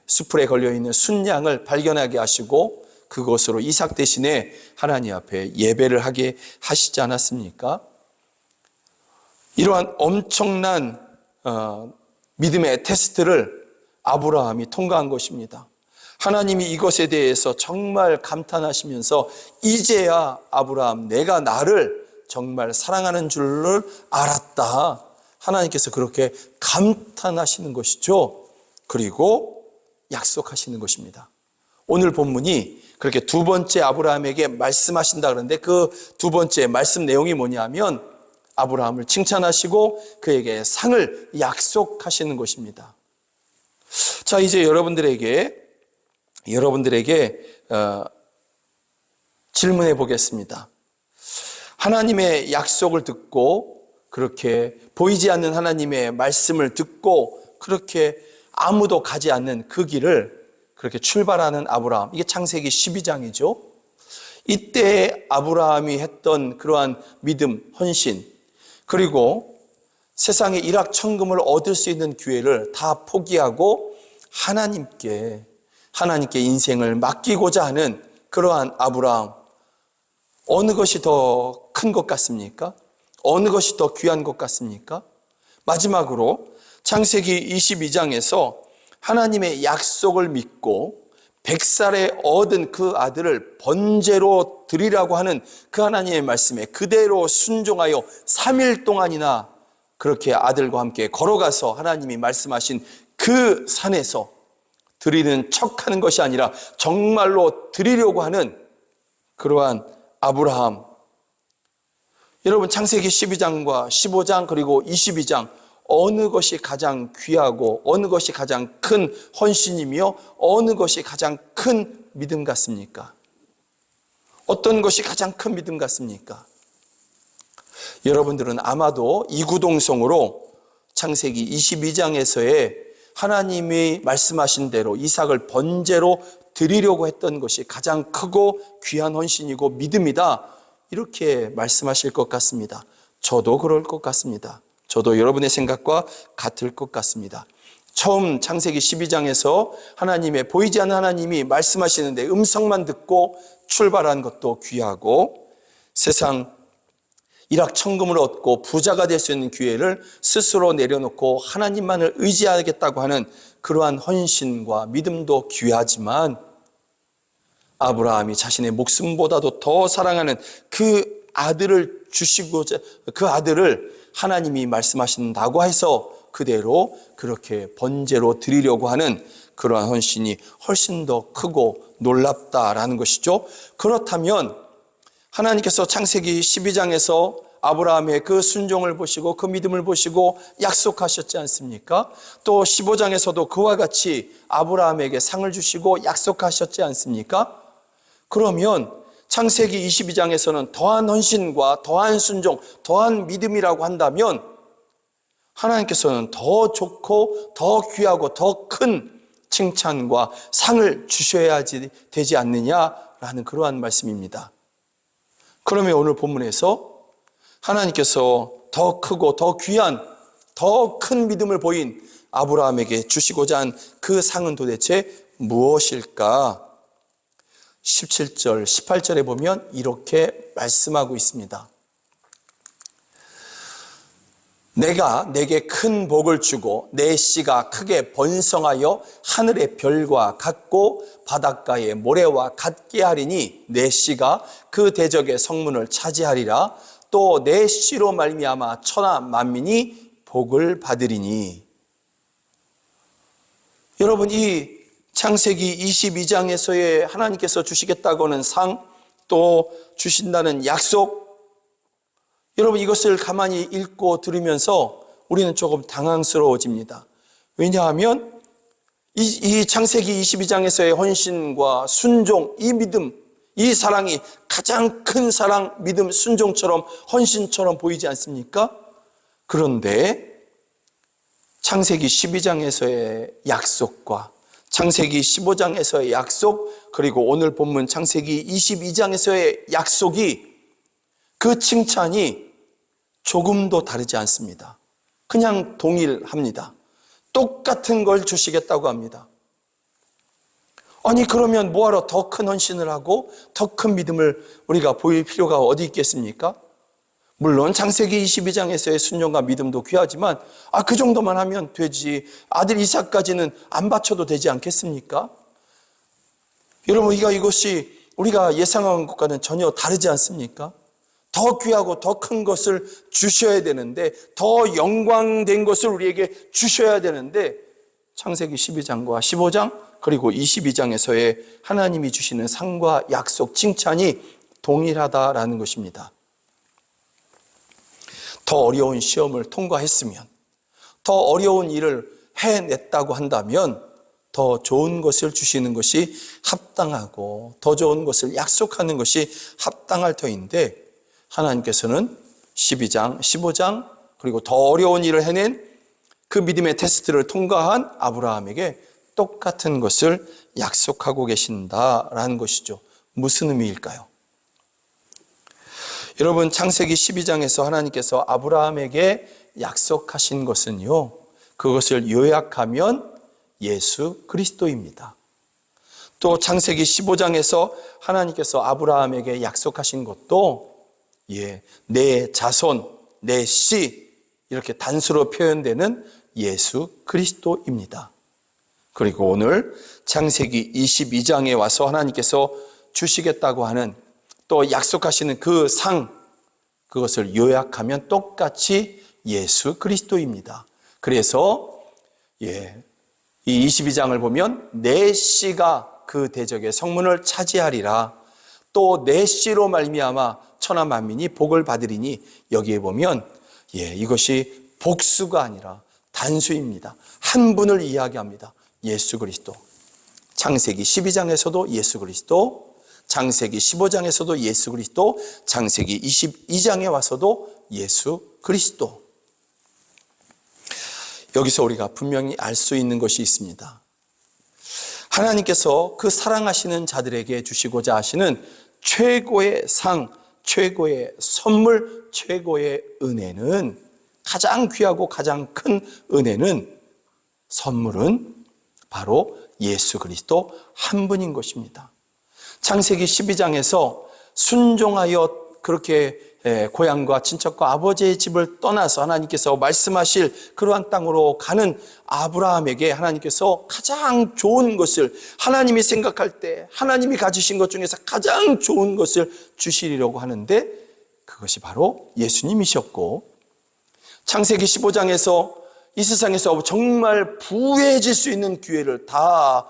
수풀에 걸려있는 순양을 발견하게 하시고 그것으로 이삭 대신에 하나님 앞에 예배를 하게 하시지 않았습니까? 이러한 엄청난 믿음의 테스트를 아브라함이 통과한 것입니다. 하나님이 이것에 대해서 정말 감탄하시면서 이제야 아브라함, 내가 나를 정말 사랑하는 줄을 알았다. 하나님께서 그렇게 감탄하시는 것이죠. 그리고 약속하시는 것입니다. 오늘 본문이 그렇게 두 번째 아브라함에게 말씀하신다 그러는데 그 두 번째 말씀 내용이 뭐냐면 아브라함을 칭찬하시고 그에게 상을 약속하시는 것입니다. 자, 이제 여러분들에게 질문해 보겠습니다. 하나님의 약속을 듣고 그렇게 보이지 않는 하나님의 말씀을 듣고 그렇게 아무도 가지 않는 그 길을 그렇게 출발하는 아브라함, 이게 창세기 12장이죠. 이때 아브라함이 했던 그러한 믿음, 헌신, 그리고 세상의 일확천금을 얻을 수 있는 기회를 다 포기하고 하나님께 인생을 맡기고자 하는 그러한 아브라함, 어느 것이 더 큰 것 같습니까? 어느 것이 더 귀한 것 같습니까? 마지막으로 창세기 22장에서 하나님의 약속을 믿고 100살에 얻은 그 아들을 번제로 드리라고 하는 그 하나님의 말씀에 그대로 순종하여 3일 동안이나 그렇게 아들과 함께 걸어가서 하나님이 말씀하신 그 산에서 드리는 척하는 것이 아니라 정말로 드리려고 하는 그러한 아브라함. 여러분, 창세기 12장과 15장 그리고 22장 어느 것이 가장 귀하고 어느 것이 가장 큰 헌신이며 어느 것이 가장 큰 믿음 같습니까? 어떤 것이 가장 큰 믿음 같습니까? 여러분들은 아마도 이구동성으로 창세기 22장에서의 하나님이 말씀하신 대로 이삭을 번제로 드리려고 했던 것이 가장 크고 귀한 헌신이고 믿음이다, 이렇게 말씀하실 것 같습니다. 저도 그럴 것 같습니다. 저도 여러분의 생각과 같을 것 같습니다. 처음 창세기 12장에서 하나님의 보이지 않는 하나님이 말씀하시는데 음성만 듣고 출발한 것도 귀하고 세상 일확천금을 얻고 부자가 될 수 있는 기회를 스스로 내려놓고 하나님만을 의지하겠다고 하는 그러한 헌신과 믿음도 귀하지만 아브라함이 자신의 목숨보다도 더 사랑하는 그 아들을 주시고자, 그 아들을 하나님이 말씀하신다고 해서 그대로 그렇게 번제로 드리려고 하는 그러한 헌신이 훨씬 더 크고 놀랍다라는 것이죠. 그렇다면 하나님께서 창세기 12장에서 아브라함의 그 순종을 보시고 그 믿음을 보시고 약속하셨지 않습니까? 또 15장에서도 그와 같이 아브라함에게 상을 주시고 약속하셨지 않습니까? 그러면 창세기 22장에서는 더한 헌신과 더한 순종, 더한 믿음이라고 한다면 하나님께서는 더 좋고 더 귀하고 더 큰 칭찬과 상을 주셔야 되지 않느냐라는 그러한 말씀입니다. 그러면 오늘 본문에서 하나님께서 더 크고 더 귀한 더 큰 믿음을 보인 아브라함에게 주시고자 한 그 상은 도대체 무엇일까? 17절, 18절에 보면 이렇게 말씀하고 있습니다. 내가 내게 큰 복을 주고 내 씨가 크게 번성하여 하늘의 별과 같고 바닷가의 모래와 같게 하리니 내 씨가 그 대적의 성문을 차지하리라. 또 내 씨로 말미암아 천하 만민이 복을 받으리니. 여러분, 이 창세기 22장에서의 하나님께서 주시겠다고 하는 상, 또 주신다는 약속, 여러분 이것을 가만히 읽고 들으면서 우리는 조금 당황스러워집니다. 왜냐하면 이 창세기 22장에서의 헌신과 순종, 이 믿음, 이 사랑이 가장 큰 사랑, 믿음, 순종처럼 헌신처럼 보이지 않습니까? 그런데 창세기 12장에서의 약속과 창세기 15장에서의 약속, 그리고 오늘 본문 창세기 22장에서의 약속이, 그 칭찬이 조금도 다르지 않습니다. 그냥 동일합니다. 똑같은 걸 주시겠다고 합니다. 아니 그러면 뭐하러 더 큰 헌신을 하고 더 큰 믿음을 우리가 보일 필요가 어디 있겠습니까? 물론 창세기 22장에서의 순종과 믿음도 귀하지만 그 정도만 하면 되지, 아들 이삭까지는 안 바쳐도 되지 않겠습니까? 여러분 이것이 우리가 예상한 것과는 전혀 다르지 않습니까? 더 귀하고 더 큰 것을 주셔야 되는데, 더 영광된 것을 우리에게 주셔야 되는데, 창세기 12장과 15장 그리고 22장에서의 하나님이 주시는 상과 약속, 칭찬이 동일하다라는 것입니다. 더 어려운 시험을 통과했으면, 더 어려운 일을 해냈다고 한다면 더 좋은 것을 주시는 것이 합당하고 더 좋은 것을 약속하는 것이 합당할 터인데, 하나님께서는 12장, 15장 그리고 더 어려운 일을 해낸 그 믿음의 테스트를 통과한 아브라함에게 똑같은 것을 약속하고 계신다라는 것이죠. 무슨 의미일까요? 여러분 창세기 12장에서 하나님께서 아브라함에게 약속하신 것은요, 그것을 요약하면 예수 그리스도입니다. 또 창세기 15장에서 하나님께서 아브라함에게 약속하신 것도 내 자손, 내 씨, 이렇게 단수로 표현되는 예수 그리스도입니다. 그리고 오늘 창세기 22장에 와서 하나님께서 주시겠다고 하는, 또 약속하시는 그 상, 그것을 요약하면 똑같이 예수 그리스도입니다. 그래서 이 22장을 보면 내 씨가 그 대적의 성문을 차지하리라. 또 내 씨로 말미암아 천하 만민이 복을 받으리니, 여기에 보면 이것이 복수가 아니라 단수입니다. 한 분을 이야기합니다. 예수 그리스도. 창세기 12장에서도 예수 그리스도, 창세기 15장에서도 예수 그리스도, 창세기 22장에 와서도 예수 그리스도. 여기서 우리가 분명히 알 수 있는 것이 있습니다. 하나님께서 그 사랑하시는 자들에게 주시고자 하시는 최고의 상, 최고의 선물, 최고의 은혜는, 가장 귀하고 가장 큰 은혜는, 선물은 바로 예수 그리스도 한 분인 것입니다. 창세기 12장에서 순종하여 그렇게 고향과 친척과 아버지의 집을 떠나서 하나님께서 말씀하실 그러한 땅으로 가는 아브라함에게 하나님께서 가장 좋은 것을, 하나님이 생각할 때 하나님이 가지신 것 중에서 가장 좋은 것을 주시려고 하는데, 그것이 바로 예수님이셨고, 창세기 15장에서 이 세상에서 정말 부해질 수 있는 기회를 다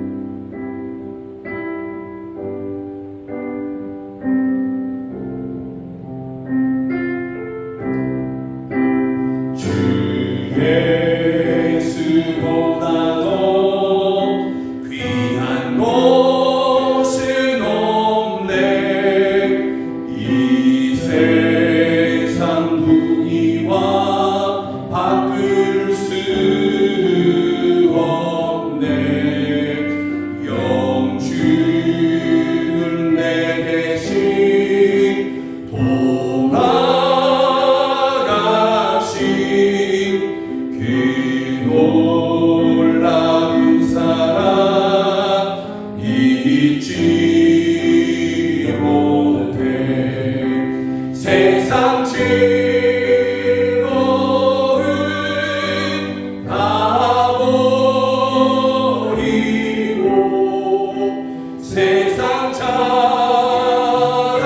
세상 자랑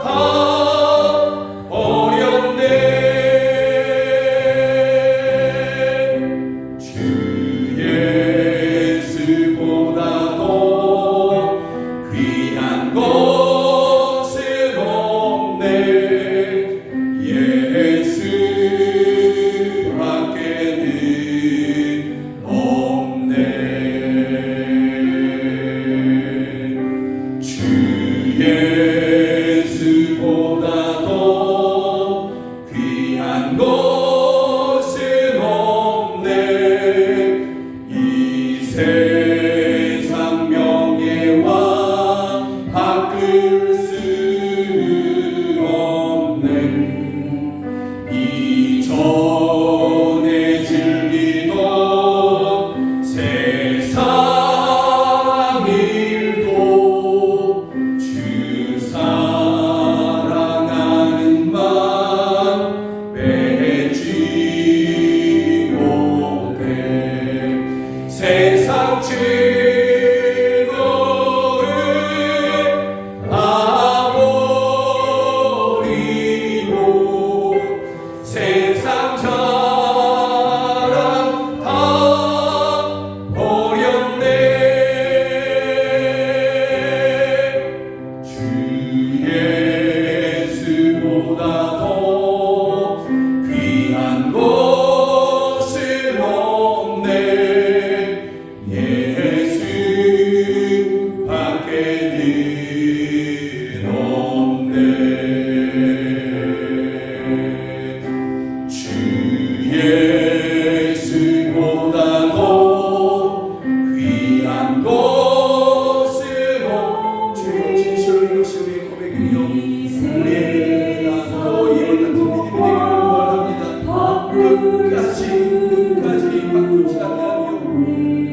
다 어렵네. 주 예수보다도 귀한 것은 없네. 예수밖에는 없네. 주 예수보다도 귀한 것은 없네. 이 세상 명예와 바꿀 수 없네. 이전에 즐기던 세상 일도 주 사랑하는 맘 빼지 못해. 세상 즐거움을 아버리고 세상 자랑 다 어렵네. 주 예수보다도 귀한 것은 없네. 예수밖에는 없네. 주 예수보다도 귀한 것은 주여 진실로 이것이 우리의 고백이요 우리의 믿음입니다. 또 이와 같은 믿음이 되기를 원합니다. 끝까지 바꾸지 아니하며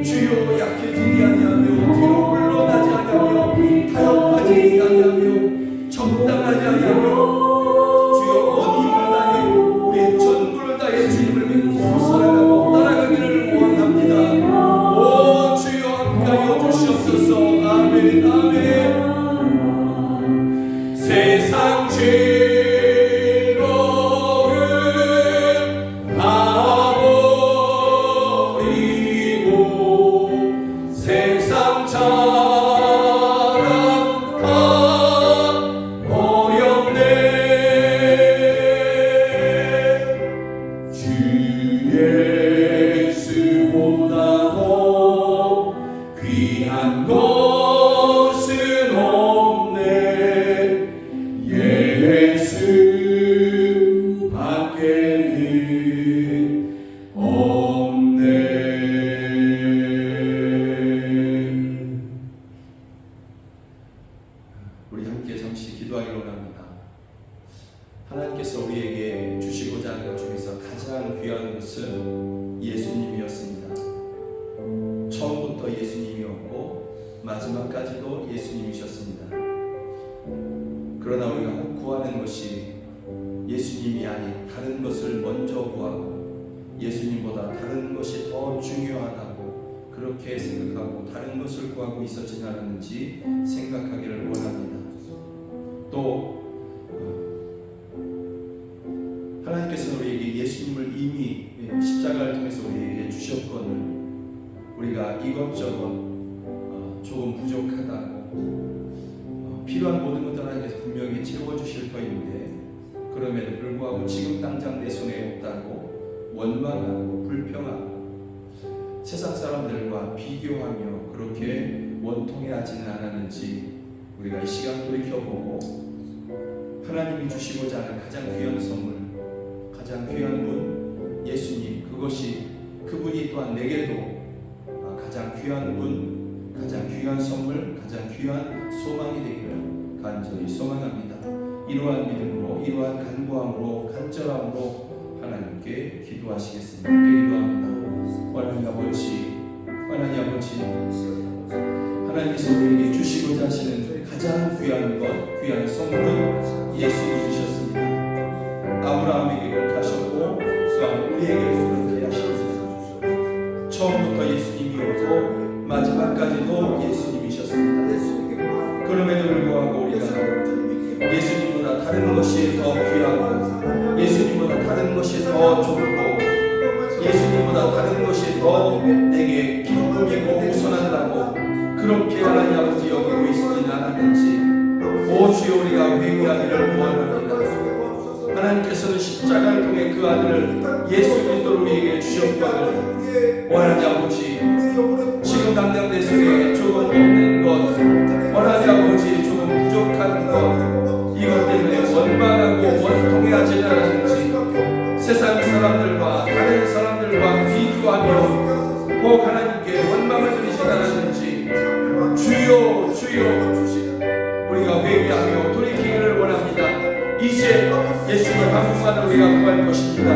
주여 약해지지 아니하며 뒤로 물러나지 아니하며 타협하지 아니하며 적당하지 아니하며 주여 온 힘을 다해 우리의 전부를 다해 주님을 믿고 살아가고 따라가기를 원합니다. 오 주여 함께하여 주시옵소서. 아멘 아멘. 세상 즐거움을 아버리고 세상 자랑 다 어렵네. 주 예수보다도 귀한 것은 없네. 예수밖에는 없네. 우리 함께 잠시 기도하기로 합니다. 하나님께서 우리에게 주시고자 하는 것 중에서 가장 귀한 것은 예수님이었습니다. 처음부터 예수님이었고 마지막까지도 예수님이셨습니다. 그러나 우리가 구하는 것이 예수님이 아닌 다른 것을 먼저 구하고 예수님보다 다른 것이 더 중요하다고 그렇게 생각하고 다른 것을 구하고 있었지 않았는지 생각하기를 원합니다. 또 하나님께서는 우리에게 예수님을 이미 십자가를 통해서 우리에게 주셨거늘 우리가 이것저것 조금 부족하다고 필요한 모든 것들 하나님께서 분명히 채워주실 터인데 그럼에도 불구하고 지금 당장 내 손에 없다고 원망하고 불평하고 세상 사람들과 비교하며 그렇게 원통해하지는 않았는지 우리가 이 시간 돌이켜보고 하나님이 주시고자 하는 가장 귀한 선물, 가장 귀한 분 예수님, 그분이 또한 내게도 가장 귀한 분, 가장 귀한 선물, 가장 귀한 소망이 되기를 간절히 소망합니다. 이러한 믿음으로, 이러한 간구함으로, 간절함으로 하나님께 기도하시겠습니다. 기도합니다. 하나님 아버지, 하나님께서 우리에게 주시고자 하시는 가장 귀한 것, 귀한 선물은 예수님이셨습니다. 아브라함에게 그렇게 하셨고 또한 우리에게도 그렇게 하셨습니다. 처음부터 예수님이었고 마지막까지도 예수님이셨습니다. 그럼에도 불구하고 우리가 예수님보다 다른 것이 더 귀하고 예수님보다 다른 것이 더 좋고 예수님보다 다른 것이 더 내게 기쁨이고 우선하다고 그렇게 하나님 아버지 여기고 있지는 않았는지 오 주여 우리가 회개하기를 원합니다. 하나님께서는 십자가를 통해 그 아들을 예수 그리스도를 우리에게 주셨거늘 하나님 아버지 지금 당장 내 속에 조금 없는 것 하나님 아버지 조금 부족한 것 이것 때문에 원망하고 원통해하지 않았는지 세상 사람들과 다른 사람들과 비교하며 꼭 하나님께 원망을 드리지 않았는지 주여 주여 우리가 회개하며 돌이키기를 원합니다. 이제 예수님 한 분만을 우리가 구할 것입니다.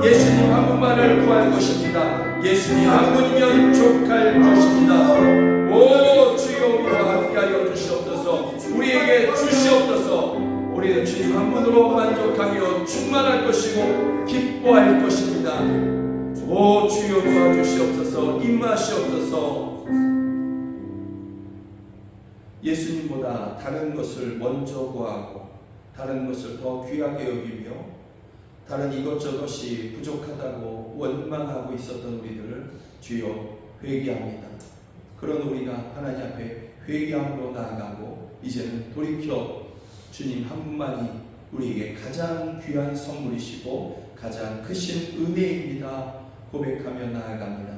예수님 한 분만을 구할 것입니다. 예수님 한 분이면 족할 것입니다. 오 주여 우리와 함께하여 주시옵소서. 우리에게 주시옵소서. 우리는 주님 한 분으로 만족하며 충만할 것이고 기뻐할 것입니다. 오 주여 도와주시옵소서. 임하시옵소서. 예수님보다 다른 것을 먼저 구하고 다른 것을 더 귀하게 여기며 다른 이것저것이 부족하다고 원망하고 있었던 우리들을 주여 회개합니다. 그런 우리가 하나님 앞에 회개함으로 나아가고 이제는 돌이켜 주님 한 분만이 우리에게 가장 귀한 선물이시고 가장 크신 은혜입니다 고백하며 나아갑니다.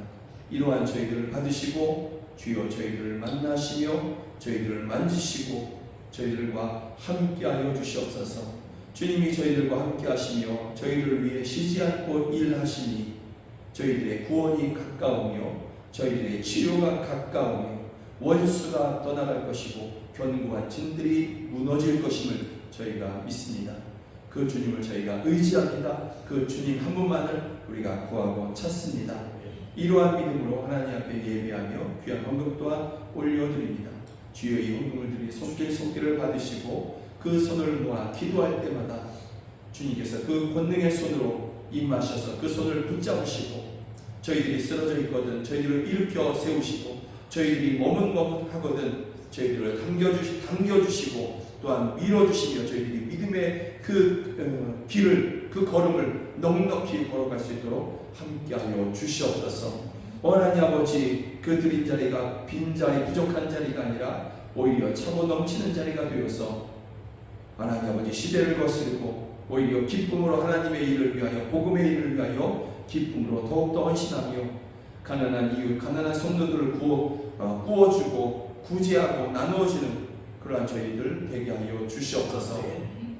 이러한 저희들을 받으시고 주여 저희들을 만나시며 저희들을 만지시고 저희들과 함께하여 주시옵소서. 주님이 저희들과 함께하시며 저희를 위해 쉬지 않고 일하시니 저희들의 구원이 가까우며 저희들의 치료가 가까우며 원수가 떠나갈 것이고 견고한 진들이 무너질 것임을 저희가 믿습니다. 그 주님을 저희가 의지합니다. 그 주님 한 분만을 우리가 구하고 찾습니다. 이러한 믿음으로 하나님 앞에 예배하며 귀한 헌금 또한 올려드립니다. 주여 이 헌금을 드리 손길을 받으시고 그 손을 모아 기도할 때마다 주님께서 그 권능의 손으로 임하셔서 그 손을 붙잡으시고 저희들이 쓰러져 있거든 저희들을 일으켜 세우시고 저희들이 머뭇머뭇하거든 저희들을 당겨주시고 또한 밀어주시며 저희들이 믿음의 그 길을 그 걸음을 넉넉히 걸어갈 수 있도록 함께하여 주시옵소서. 하나님 아버지 그 드린 자리가 빈 자리 부족한 자리가 아니라 오히려 차고 넘치는 자리가 되어서 하나님 아버지 시대를 거스르고 오히려 기쁨으로 하나님의 일을 위하여 복음의 일을 위하여 기쁨으로 더욱더 헌신하며 가난한 이웃 가난한 성도들을 구워주고 구제하고 나누어주는 그러한 저희들 되게 하여 주시옵소서.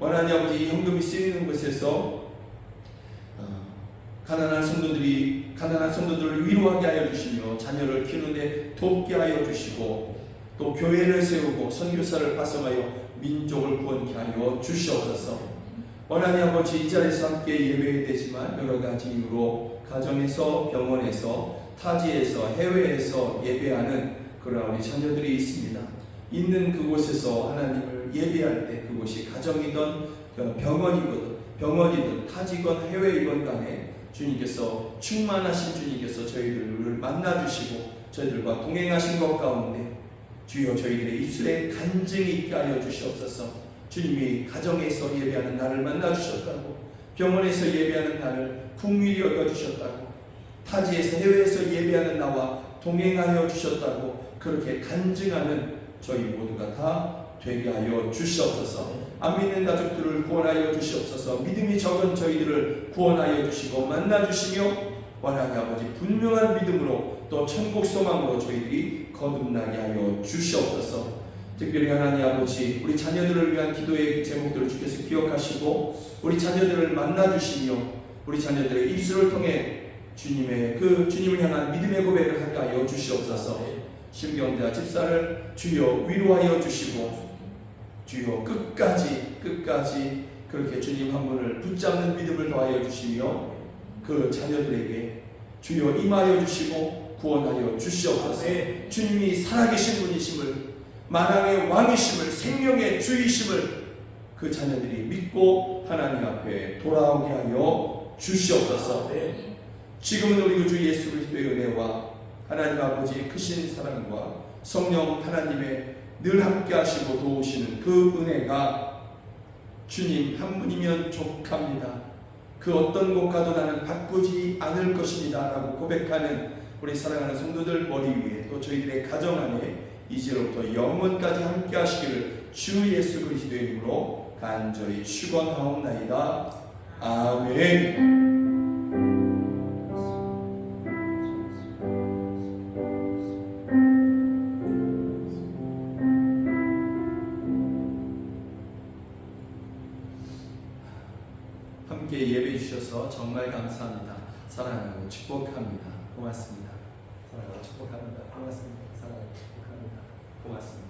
하나님 아버지 이 헌금이 쓰이는 곳에서 가난한 성도들을 위로하게 하여 주시며 자녀를 키우는데 돕게 하여 주시고 또 교회를 세우고 선교사를 파송하여 민족을 구원케 하여 주시옵소서. 하나님 아버지 이 자리에서 함께 예배해야 되지만 여러 가지 이유로 가정에서 병원에서 타지에서 해외에서 예배하는 그러한 우리 자녀들이 있습니다. 있는 그곳에서 하나님을 예배할 때 그곳이 가정이든 병원이든 타지건 해외이건 간에 주님께서 충만하신 주님께서 저희들을 만나주시고 저희들과 동행하신 것 가운데 주여 저희들의 입술에 간증이 있게 하여 주시옵소서. 주님이 가정에서 예배하는 나를 만나주셨다고 병원에서 예배하는 나를 국밀히 여겨주셨다고 타지에서 해외에서 예배하는 나와 동행하여 주셨다고 그렇게 간증하는 저희 모두가 다 되게 하여 주시옵소서. 안 믿는 가족들을 구원하여 주시옵소서. 믿음이 적은 저희들을 구원하여 주시고 만나주시며 하나님 아버지 분명한 믿음으로 또 천국 소망으로 저희들이 거듭나게 하여 주시옵소서. 특별히 하나님 아버지 우리 자녀들을 위한 기도의 제목들을 주께서 기억하시고 우리 자녀들을 만나주시며 우리 자녀들의 입술을 통해 주님을 향한 믿음의 고백을 하게 하여 주시옵소서. 심경대와 집사를 주여 위로하여 주시고 주여 끝까지 그렇게 주님 한 분을 붙잡는 믿음을 더하여 주시며 그 자녀들에게 주여 임하여 주시고 구원하여 주시옵소서. 주님이 살아계신 분이심을 만왕의 왕이심을 생명의 주이심을 그 자녀들이 믿고 하나님 앞에 돌아오게 하여 주시옵소서. 지금은 우리 구주 예수 그리스도의 은혜와 하나님 아버지의 크신 사랑과 성령 하나님의 늘 함께 하시고 도우시는 그 은혜가 주님 한 분이면 족합니다. 그 어떤 곳 가도 나는 바꾸지 않을 것입니다 라고 고백하는 우리 사랑하는 성도들 머리 위에 또 저희들의 가정 안에 이제로부터 영원까지 함께 하시기를 주 예수 그리스도의 이름으로 간절히 축원하옵나이다. 아멘. 함께 예배해 주셔서 정말 감사합니다. 사랑하고 축복합니다. 고맙습니다. 사랑하고 축복합니다. 고맙습니다. 사랑하고 축복합니다. 고맙습니다.